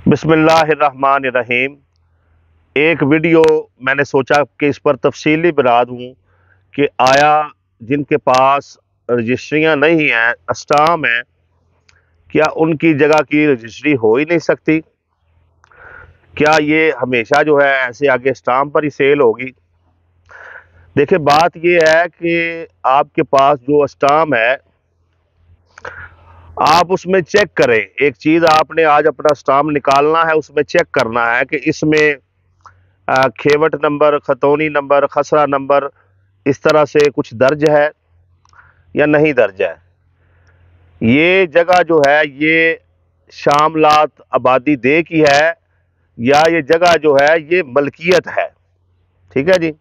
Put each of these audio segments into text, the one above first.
بسم اللہ الرحمن الرحیم۔ ایک ویڈیو میں نے سوچا کہ اس پر تفصیلی بنا دوں کہ آیا جن کے پاس رجسٹریاں نہیں ہیں، اسٹام ہیں، کیا ان کی جگہ کی رجسٹری ہو ہی نہیں سکتی؟ کیا یہ ہمیشہ جو ہے ایسے آگے اسٹام پر ہی سیل ہوگی؟ دیکھیں، بات یہ ہے کہ آپ کے پاس جو اسٹام ہے آپ اس میں چیک کریں۔ ایک چیز آپ نے آج اپنا اسٹام نکالنا ہے، اس میں چیک کرنا ہے کہ اس میں کھیوٹ نمبر، خطونی نمبر، خسرہ نمبر اس طرح سے کچھ درج ہے یا نہیں درج ہے۔ یہ جگہ جو ہے یہ شاملات آبادی دے کی ہے یا یہ جگہ جو ہے یہ ملکیت ہے؟ ٹھیک ہے جی۔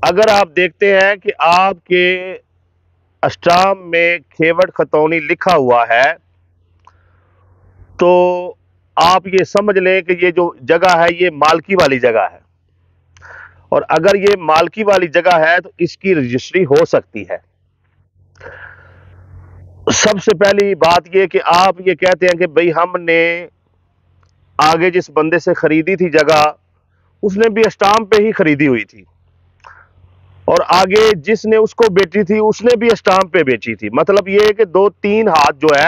اگر آپ دیکھتے ہیں کہ آپ کے اسٹام میں کھیوٹ خطونی لکھا ہوا ہے تو آپ یہ سمجھ لیں کہ یہ جو جگہ ہے یہ مالکی والی جگہ ہے، اور اگر یہ مالکی والی جگہ ہے تو اس کی رجسٹری ہو سکتی ہے۔ سب سے پہلی بات یہ کہ آپ یہ کہتے ہیں کہ بھئی ہم نے آگے جس بندے سے خریدی تھی جگہ اس نے بھی اسٹام پہ ہی خریدی ہوئی تھی، اور آگے جس نے اس کو بیچی تھی اس نے بھی اسٹام پہ بیچی تھی۔ مطلب یہ ہے کہ دو تین ہاتھ جو ہے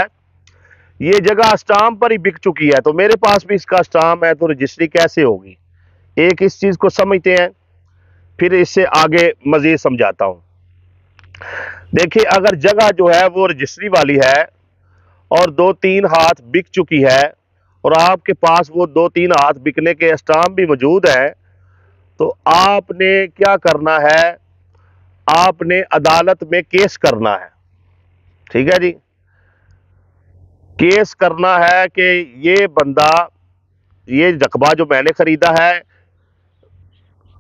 یہ جگہ اسٹام پر ہی بک چکی ہے، تو میرے پاس بھی اس کا اسٹام ہے تو رجسٹری کیسے ہوگی؟ ایک اس چیز کو سمجھتے ہیں، پھر اس سے آگے مزید سمجھاتا ہوں۔ دیکھیں، اگر جگہ جو ہے وہ رجسٹری والی ہے اور دو تین ہاتھ بک چکی ہے اور آپ کے پاس وہ دو تین ہاتھ بکنے کے اسٹام بھی موجود ہے، تو آپ نے کیا کرنا ہے؟ آپ نے عدالت میں کیس کرنا ہے۔ ٹھیک ہے جی، کیس کرنا ہے کہ یہ بندہ، یہ رقبہ جو میں نے خریدا ہے،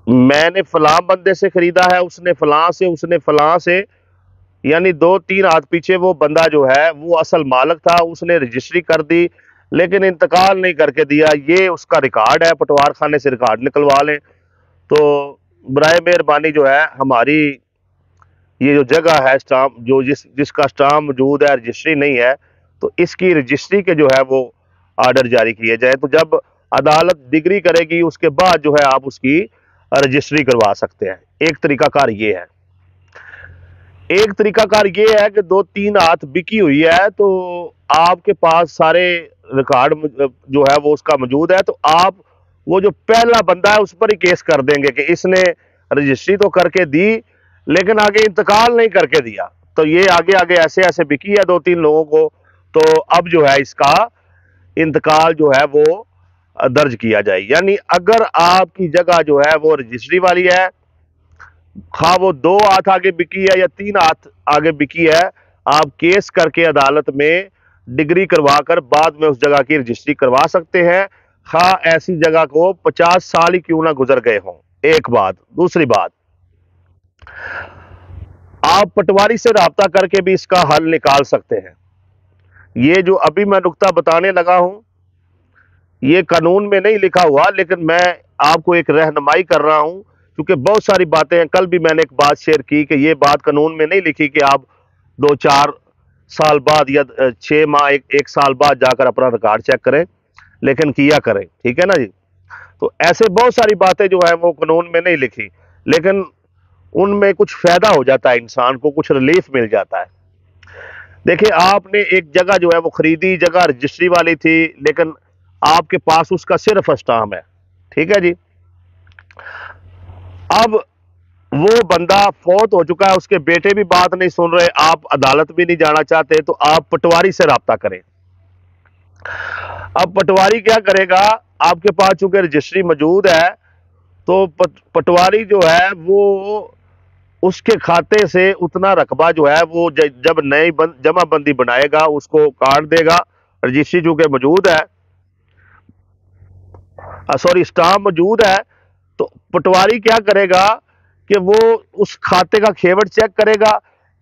میں نے فلاں بندے سے خریدا ہے، اس نے فلاں سے، اس نے فلاں سے، یعنی دو تین ہاتھ پیچھے وہ بندہ جو ہے وہ اصل مالک تھا، اس نے رجسٹری کر دی لیکن انتقال نہیں کر کے دیا۔ یہ اس کا ریکارڈ ہے، پٹوار خانے سے ریکارڈ نکلوا لیں۔ تو برائے مہربانی جو ہے ہماری یہ جو جگہ ہے اسٹام جو جس کا اسٹام موجود ہے، رجسٹری نہیں ہے، تو اس کی رجسٹری کے جو ہے وہ آرڈر جاری کیے جائے۔ تو جب عدالت ڈگری کرے گی اس کے بعد جو ہے آپ اس کی رجسٹری کروا سکتے ہیں۔ ایک طریقہ کار یہ ہے۔ ایک طریقہ کار یہ ہے کہ دو تین ہاتھ بکی ہوئی ہے تو آپ کے پاس سارے ریکارڈ جو ہے وہ اس کا موجود ہے، تو آپ وہ جو پہلا بندہ ہے اس پر ہی کیس کر دیں گے کہ اس نے رجسٹری تو کر کے دی لیکن آگے انتقال نہیں کر کے دیا، تو یہ آگے آگے ایسے ایسے بکی ہے دو تین لوگوں کو، تو اب جو ہے اس کا انتقال جو ہے وہ درج کیا جائے۔ یعنی اگر آپ کی جگہ جو ہے وہ رجسٹری والی ہے، خواہ وہ دو ہاتھ آگے بکی ہے یا تین ہاتھ آگے بکی ہے، آپ کیس کر کے عدالت میں ڈگری کروا کر بعد میں اس جگہ کی رجسٹری کروا سکتے ہیں، خواہ ایسی جگہ کو 50 سال ہی کیوں نہ گزر گئے ہوں۔ ایک بات۔ دوسری بات، آپ پٹواری سے رابطہ کر کے بھی اس کا حل نکال سکتے ہیں۔ یہ جو ابھی میں نقطہ بتانے لگا ہوں یہ قانون میں نہیں لکھا ہوا، لیکن میں آپ کو ایک رہنمائی کر رہا ہوں، کیونکہ بہت ساری باتیں ہیں۔ کل بھی میں نے ایک بات شیئر کی کہ یہ بات قانون میں نہیں لکھی کہ آپ 2-4 سال بعد یا 6 ماہ ایک سال بعد جا کر اپنا ریکارڈ چیک کریں، لیکن کیا کریں۔ ٹھیک ہے نا جی؟ تو ایسے بہت ساری باتیں جو ہیں وہ قانون میں نہیں لکھی، لیکن ان میں کچھ فائدہ ہو جاتا ہے، انسان کو کچھ ریلیف مل جاتا ہے۔ دیکھیں، آپ نے ایک جگہ جو ہے وہ خریدی، جگہ رجسٹری والی تھی لیکن آپ کے پاس اس کا صرف اسٹام ہے۔ ٹھیک ہے جی؟ اب وہ بندہ فوت ہو چکا ہے، اس کے بیٹے بھی بات نہیں سن رہے، آپ عدالت بھی نہیں جانا چاہتے، تو آپ پٹواری سے رابطہ کریں۔ اب پٹواری کیا کرے گا؟ آپ کے پاس چونکہ رجسٹری موجود ہے تو پٹواری جو ہے وہ اس کے کھاتے سے اتنا رقبہ جو ہے وہ جب نئی جمع بندی بنائے گا اس کو کاٹ دے گا۔ رجسٹری چونکہ موجود ہے، اسٹام موجود ہے، تو پٹواری کیا کرے گا کہ وہ اس کھاتے کا کھیوٹ چیک کرے گا،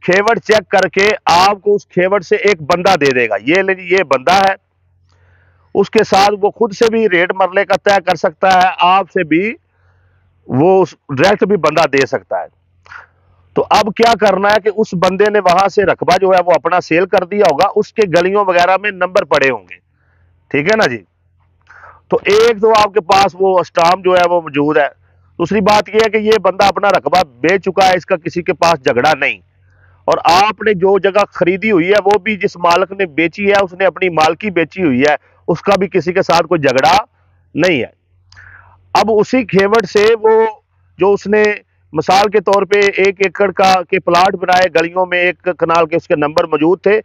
کھیوٹ چیک کر کے آپ کو اس کھیوٹ سے ایک بندہ دے دے گا، یہ بندہ ہے۔ اس کے ساتھ وہ خود سے بھی ریٹ مرلے کا طے کر سکتا ہے، آپ سے بھی وہ ڈائریکٹ بھی بندہ دے سکتا ہے۔ تو اب کیا کرنا ہے کہ اس بندے نے وہاں سے رقبہ جو ہے وہ اپنا سیل کر دیا ہوگا، اس کے گلیوں وغیرہ میں نمبر پڑے ہوں گے۔ ٹھیک ہے نا جی. تو ایک تو آپ کے پاس وہ اسٹامپ جو ہے وہ موجود ہے. دوسری بات یہ ہے کہ یہ بندہ اپنا رقبہ بیچ چکا ہے, اس کا کسی کے پاس جھگڑا نہیں, اور آپ نے جو جگہ خریدی ہوئی ہے وہ بھی جس مالک نے بیچی ہے اس نے اپنی مالکی بیچی ہوئی ہے, اس کا بھی کسی کے ساتھ کوئی جھگڑا نہیں ہے. اب اسی کھیوٹ سے وہ جو اس نے مثال کے طور پہ 1 ایکڑ کا کے پلاٹ بنائے, گلیوں میں 1 کنال کے اس کے نمبر موجود تھے,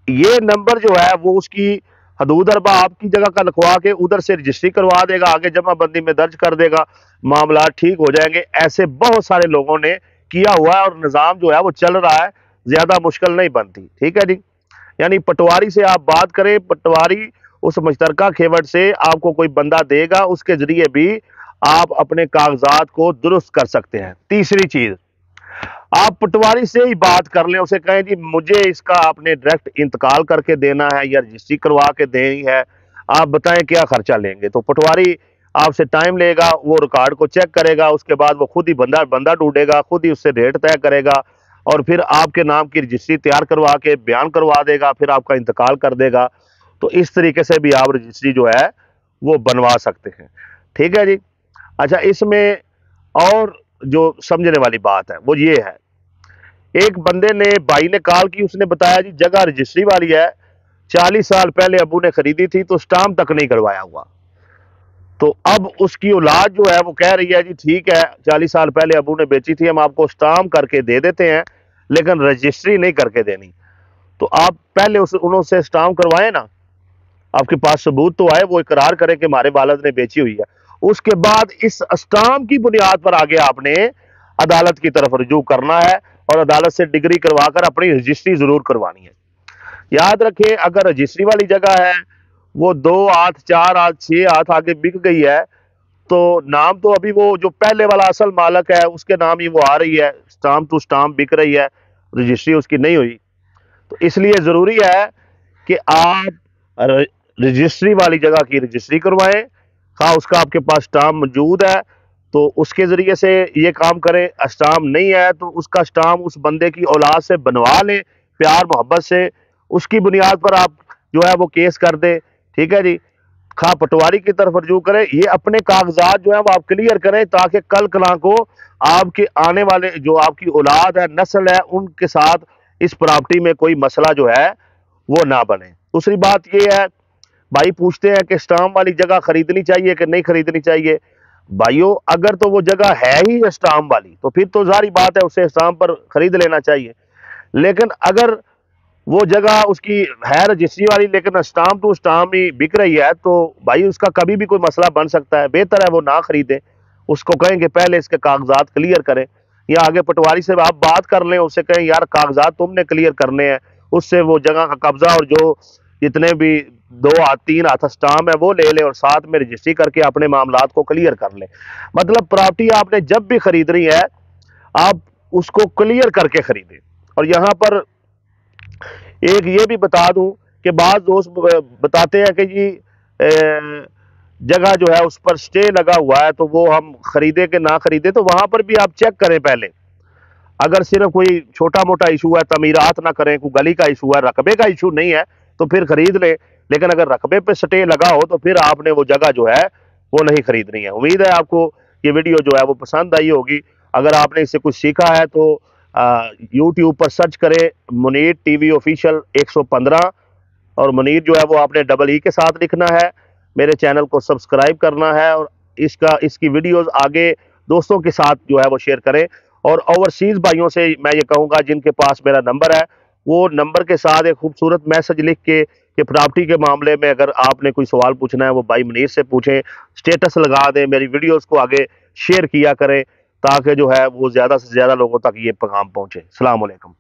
یہ نمبر جو ہے وہ اس کی حدود اربا آپ کی جگہ کا لکھوا کے ادھر سے رجسٹری کروا دے گا, آگے جمع بندی میں درج کر دے گا, معاملات ٹھیک ہو جائیں گے. ایسے بہت سارے لوگوں نے کیا ہوا ہے اور نظام جو ہے وہ چل رہا ہے, زیادہ مشکل نہیں بنتی. ٹھیک ہے جی. یعنی پٹواری سے آپ بات کریں, پٹواری اس مشترکہ کھیوٹ سے آپ کو کوئی بندہ دے گا, اس کے ذریعے بھی آپ اپنے کاغذات کو درست کر سکتے ہیں. تیسری چیز, آپ پٹواری سے ہی بات کر لیں, اسے کہیں جی مجھے اس کا آپ نے ڈائریکٹ انتقال کر کے دینا ہے یا رجسٹری کروا کے دینی ہے, آپ بتائیں کیا خرچہ لیں گے. تو پٹواری آپ سے ٹائم لے گا, وہ ریکارڈ کو چیک کرے گا, اس کے بعد وہ خود ہی بندہ ڈھونڈے گا, خود ہی اس سے ریٹ طے کرے گا, اور پھر آپ کے نام کی رجسٹری تیار کروا کے بیان کروا دے گا, پھر آپ کا انتقال کر دے گا. تو اس طریقے سے بھی آپ رجسٹری جو ہے وہ بنوا سکتے ہیں. ٹھیک ہے جی. اچھا, اس میں اور جو سمجھنے والی بات ہے وہ یہ ہے, ایک بندے نے, بھائی نے کال کی, اس نے بتایا جی جگہ رجسٹری والی ہے, 40 سال پہلے ابو نے خریدی تھی تو اسٹامپ تک نہیں کروایا ہوا. تو اب اس کی اولاد جو ہے وہ کہہ رہی ہے جی ٹھیک ہے 40 سال پہلے ابو نے بیچی تھی, ہم آپ کو اسٹامپ کر کے دے دیتے ہیں لیکن رجسٹری نہیں کر کے دینی. تو آپ پہلے انہوں سے اسٹامپ کروائیں نا, آپ کے پاس ثبوت تو آئے, وہ اقرار کرے کہ ہمارے والد نے بیچی ہوئی ہے. اس کے بعد اس اسٹامپ کی بنیاد پر آگے آپ نے عدالت کی طرف رجوع کرنا ہے اور عدالت سے ڈگری کروا کر اپنی رجسٹری ضرور کروانی ہے. یاد رکھیں, اگر رجسٹری والی جگہ ہے وہ 2 ہاتھ 4 ہاتھ 6 ہاتھ آگے بک گئی ہے تو نام تو ابھی وہ جو پہلے والا اصل مالک ہے اس کے نام ہی وہ آ رہی ہے, اسٹامپ ٹو اسٹامپ بک رہی ہے, رجسٹری اس کی نہیں ہوئی. تو اس لیے ضروری ہے کہ آپ رجسٹری والی جگہ کی رجسٹری کروائیں, خواہ اس کا آپ کے پاس اسٹامپ موجود ہے تو اس کے ذریعے سے یہ کام کریں, اسٹامپ نہیں ہے تو اس کا اسٹامپ اس بندے کی اولاد سے بنوا لیں پیار محبت سے, اس کی بنیاد پر آپ جو ہے وہ کیس کر دیں. ٹھیک ہے جی. خواہ پٹواری کی طرف رجوع کریں, یہ اپنے کاغذات جو ہیں وہ آپ کلیئر کریں تاکہ کل کلاں کو آپ کے آنے والے جو آپ کی اولاد ہے, نسل ہے, ان کے ساتھ اس پراپرٹی میں کوئی مسئلہ جو ہے وہ نہ بنے. دوسری بات یہ ہے, بھائی پوچھتے ہیں کہ اسٹامپ والی جگہ خریدنی چاہیے کہ نہیں خریدنی چاہیے. بھائیو, اگر تو وہ جگہ ہے ہی اسٹامپ والی تو پھر تو ظاہری بات ہے اسے اسٹامپ پر خرید لینا چاہیے. لیکن اگر وہ جگہ اس کی ہے رجسٹری والی لیکن اسٹامپ ٹو اسٹامپ ہی بک رہی ہے تو بھائی اس کا کبھی بھی کوئی مسئلہ بن سکتا ہے. بہتر ہے وہ نہ خریدیں, اس کو کہیں کہ پہلے اس کے کاغذات کلیئر کریں, یا آگے پٹواری سے آپ بات کر لیں, اس سے کہیں یار کاغذات تم نے کلیئر کرنے ہیں, اس سے وہ جگہ کا قبضہ اور جو جتنے بھی 2 ہاتھ 3 ہاتھ اسٹامپ ہے وہ لے لیں اور ساتھ میں رجسٹری کر کے اپنے معاملات کو کلیئر کر لیں. مطلب پراپرٹی آپ نے جب بھی خریدنی ہے آپ اس کو کلیئر کر کے خریدیں. اور یہاں پر ایک یہ بھی بتا دوں کہ بعض دوست بتاتے ہیں کہ جی جگہ جو ہے اس پر سٹے لگا ہوا ہے تو وہ ہم خریدے کہ نہ خریدے, تو وہاں پر بھی آپ چیک کریں پہلے. اگر صرف کوئی چھوٹا موٹا ایشو ہے, تعمیرات نہ کریں, کوئی گلی کا ایشو ہے, رقبے کا ایشو نہیں ہے تو پھر خرید لیں. لیکن اگر رقبے پہ سٹے لگا ہو تو پھر آپ نے وہ جگہ جو ہے وہ نہیں خریدنی ہے. امید ہے آپ کو یہ ویڈیو جو ہے وہ پسند آئی ہوگی. اگر آپ نے اس سے کچھ سیکھا ہے تو یوٹیوب پر سرچ کریں منیر ٹی وی آفیشیل 115, اور منیر جو ہے وہ آپ نے ڈبل ای کے ساتھ لکھنا ہے. میرے چینل کو سبسکرائب کرنا ہے اور اس کی ویڈیوز آگے دوستوں کے ساتھ جو ہے وہ شیئر کریں. اور اوورسیز بھائیوں سے میں یہ کہوں گا جن کے پاس میرا نمبر ہے وہ نمبر کے ساتھ ایک خوبصورت میسج لکھ کے کہ پراپرٹی کے معاملے میں اگر آپ نے کوئی سوال پوچھنا ہے وہ بھائی منیر سے پوچھیں, سٹیٹس لگا دیں, میری ویڈیوز کو آگے شیئر کیا کریں تاکہ جو ہے وہ زیادہ سے زیادہ لوگوں تک یہ پیغام پہنچے. السلام علیکم.